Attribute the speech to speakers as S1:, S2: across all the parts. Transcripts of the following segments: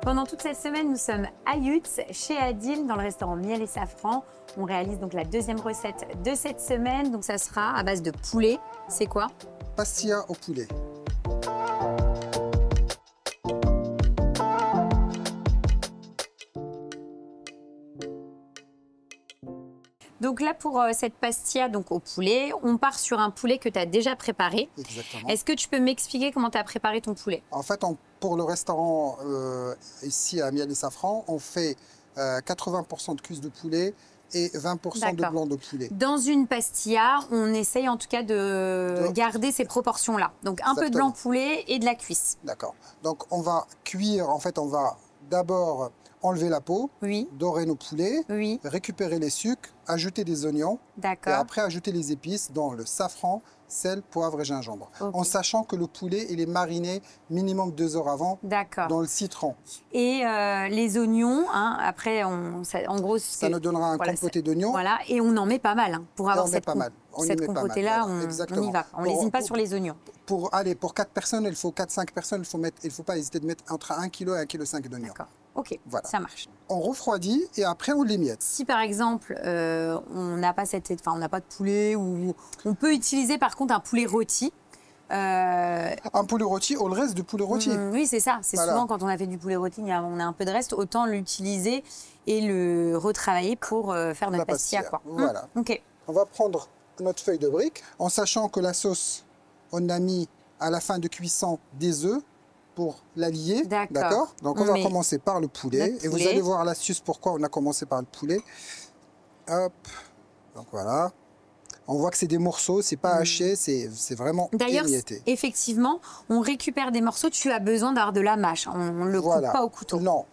S1: Pendant toute cette semaine, nous sommes à Yutz, chez Adil, dans le restaurant Miel et Safran. On réalise donc la deuxième recette de cette semaine. Donc ça sera à base de poulet. C'est quoi?
S2: Pastilla au poulet.
S1: Donc là, pour cette pastilla donc au poulet, on part sur un poulet que tu as déjà préparé.
S2: Exactement.
S1: Est-ce que tu peux m'expliquer comment tu as préparé ton poulet?
S2: En fait, pour le restaurant ici à Miel et Safran, on fait 80% de cuisse de poulet et 20% de blanc de poulet.
S1: Dans une pastilla, on essaye en tout cas de garder ces proportions-là. Donc un peu de blanc de poulet et de la cuisse.
S2: D'accord. Donc on va cuire, en fait, on va d'abord enlever la peau, dorer nos poulets, récupérer les sucres, ajouter des oignons et après ajouter les épices, dont le safran, sel, poivre et gingembre. En sachant que le poulet, il est mariné minimum 2 heures avant dans le citron.
S1: Et les oignons, hein, après, en gros,
S2: ça nous donnera un compoté d'oignons.
S1: Voilà, et on en met pas mal pour avoir cette compotée-là. On y va. On ne lésine pas sur les oignons.
S2: Pour 4 personnes, il faut 4-5 personnes, il ne faut pas hésiter de mettre entre 1 kg et 1,5 kg d'oignons.
S1: D'accord. Ok,
S2: voilà.
S1: Ça marche.
S2: On refroidit et après on l'émiette.
S1: Si par exemple on n'a pas de poulet, ou on peut utiliser par contre un poulet rôti.
S2: Un poulet rôti ou le reste du poulet rôti.
S1: Oui, c'est ça. C'est souvent quand on a fait du poulet rôti, on a un peu de reste, autant l'utiliser et le retravailler pour faire notre pastilla.
S2: Voilà. On va prendre notre feuille de brique en sachant que la sauce, on a mis à la fin de cuisson des œufs pour la lier, d'accord? Donc on va commencer par le poulet et vous allez voir l'astuce pourquoi on a commencé par le poulet. Hop, donc voilà. On voit que c'est des morceaux, c'est pas haché, c'est vraiment émietté.
S1: D'ailleurs, effectivement, on récupère des morceaux, tu as besoin d'avoir de la mâche, on ne le coupe pas au couteau.
S2: Non.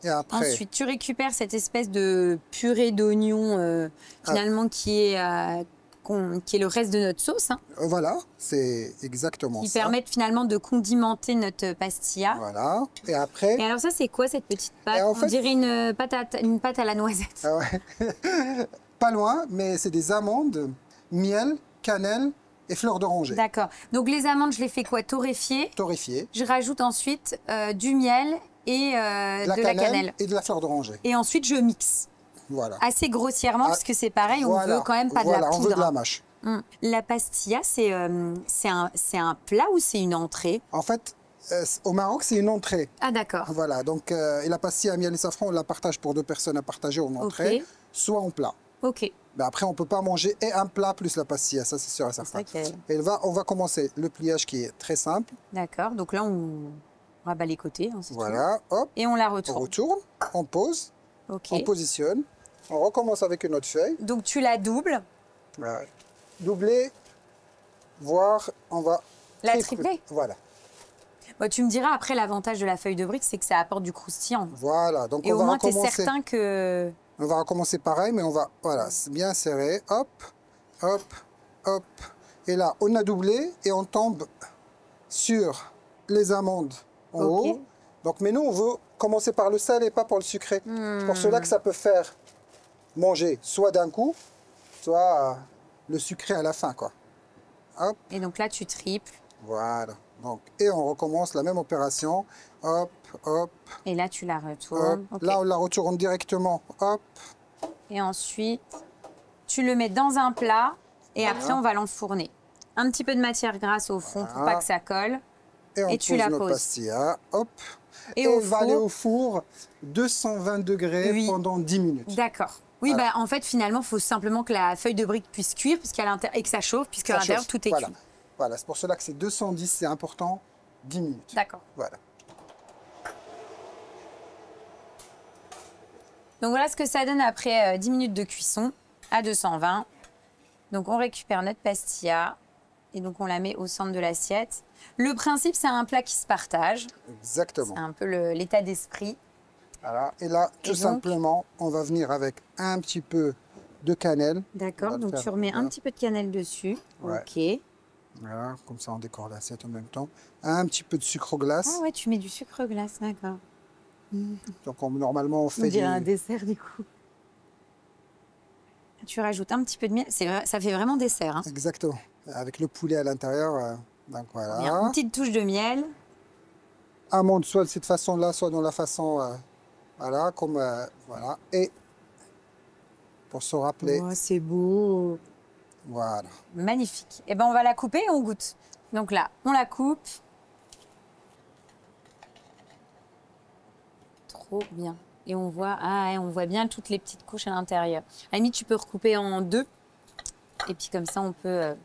S2: Et après...
S1: Ensuite, tu récupères cette espèce de purée d'oignon finalement qui est le reste de notre sauce.
S2: Voilà, c'est exactement ça.
S1: Qui permettent finalement de condimenter notre pastilla.
S2: Voilà, et après...
S1: Et alors ça, c'est quoi cette petite pâte? On dirait une pâte à la noisette.
S2: Ah ouais. Pas loin, mais c'est des amandes, miel, cannelle et fleurs d'oranger.
S1: D'accord. Donc les amandes, je les fais quoi? Torréfier.
S2: Torréfier.
S1: Je rajoute ensuite du miel et de la cannelle.
S2: Et de la fleur d'oranger.
S1: Et ensuite, je mixe.
S2: Voilà.
S1: Assez grossièrement, parce que c'est pareil, on veut quand même pas de la poudre.
S2: On veut de la mâche.
S1: La pastilla, c'est un plat ou c'est une entrée?
S2: En fait, au Maroc, c'est une entrée.
S1: Ah d'accord.
S2: Voilà, donc et la pastilla à miel et safran, on la partage pour 2 personnes à partager en entrée, soit en plat.
S1: Ok.
S2: Mais après, on ne peut pas manger et un plat plus la pastilla, ça c'est sûr et certain. Et on va commencer le pliage qui est très simple.
S1: D'accord, donc là on rabat les côtés.
S2: Voilà, hop.
S1: Et on la retourne.
S2: On retourne, on pose, on positionne, on recommence avec une autre feuille.
S1: Donc tu la doubles.
S2: Voilà. Doubler, voire on va...
S1: La tripler.
S2: Voilà.
S1: Bon, tu me diras, après, l'avantage de la feuille de brique, c'est que ça apporte du croustillant.
S2: Voilà, donc
S1: et au moins, tu es certain que...
S2: On va recommencer pareil, mais on va, voilà, bien serré, hop, hop, hop. Et là, on a doublé et on tombe sur les amandes en haut. Donc, mais nous, on veut commencer par le sel et pas par le sucré. C'est pour cela que ça peut faire manger soit d'un coup, soit le sucré à la fin, quoi. Hop.
S1: Et donc là, tu triples.
S2: Voilà. Donc, et on recommence la même opération. Hop, hop.
S1: Et là, tu la retournes.
S2: Là, on la retourne directement. Hop.
S1: Et ensuite, tu le mets dans un plat et après, on va l'enfourner. Un petit peu de matière grasse au fond pour pas que ça colle.
S2: Et tu la poses. Pastilla. Hop. Et on va aller au four 220 degrés pendant 10 minutes.
S1: D'accord. Oui, bah, en fait, finalement, il faut simplement que la feuille de brique puisse cuire et que ça chauffe, puisque à l'intérieur, tout est cuit.
S2: Voilà, c'est pour cela que c'est 210, c'est important, 10 minutes.
S1: D'accord.
S2: Voilà.
S1: Donc voilà ce que ça donne après 10 minutes de cuisson à 220. Donc on récupère notre pastilla et donc on la met au centre de l'assiette. Le principe, c'est un plat qui se partage.
S2: Exactement.
S1: C'est un peu l'état d'esprit.
S2: Voilà. Et là, tout simplement, on va venir avec un petit peu de cannelle.
S1: D'accord, donc tu remets un petit peu de cannelle dessus.
S2: Ouais.
S1: Ok.
S2: Voilà, comme ça on décore l'assiette en même temps. Un petit peu de sucre glace.
S1: Ah ouais, tu mets du sucre glace, d'accord.
S2: Donc normalement on fait
S1: un dessert du coup. Tu rajoutes un petit peu de miel, ça fait vraiment dessert. Hein.
S2: Exactement, avec le poulet à l'intérieur. Donc voilà.
S1: Bien, une petite touche de miel.
S2: amandes soit de cette façon-là, soit dans la façon, voilà, comme, voilà. Et pour se rappeler,
S1: Oh, c'est beau.
S2: voilà.
S1: Magnifique. Et ben on va la couper et on goûte. Donc là, on la coupe. Trop bien. Et on voit, ah, ouais, on voit bien toutes les petites couches à l'intérieur. Amy, tu peux recouper en deux. Et puis comme ça, on peut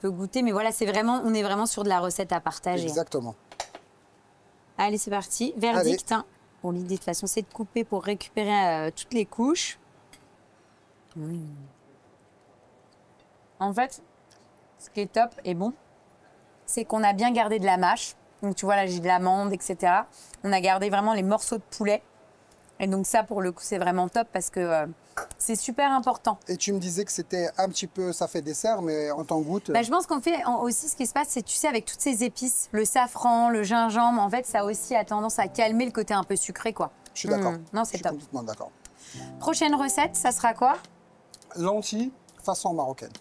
S1: goûter. Mais voilà, c'est vraiment, on est vraiment sur de la recette à partager.
S2: Exactement.
S1: Allez, c'est parti. Verdict. Hein. Bon, l'idée de toute façon, c'est de couper pour récupérer toutes les couches. En fait, ce qui est top et bon, c'est qu'on a bien gardé de la mâche. Donc tu vois, là, j'ai de l'amande, etc. On a gardé vraiment les morceaux de poulet. Et donc ça, pour le coup, c'est vraiment top parce que c'est super important.
S2: Et tu me disais que c'était un petit peu, ça fait dessert, mais on t'en goûte.
S1: Bah, je pense qu'en fait, aussi, ce qui se passe, c'est, tu sais, avec toutes ces épices, le safran, le gingembre, en fait, ça aussi a tendance à calmer le côté un peu sucré, quoi.
S2: Je suis d'accord.
S1: Non, c'est
S2: Je suis
S1: top.
S2: complètement d'accord.
S1: Prochaine recette, ça sera quoi?
S2: Lentilles façon marocaine.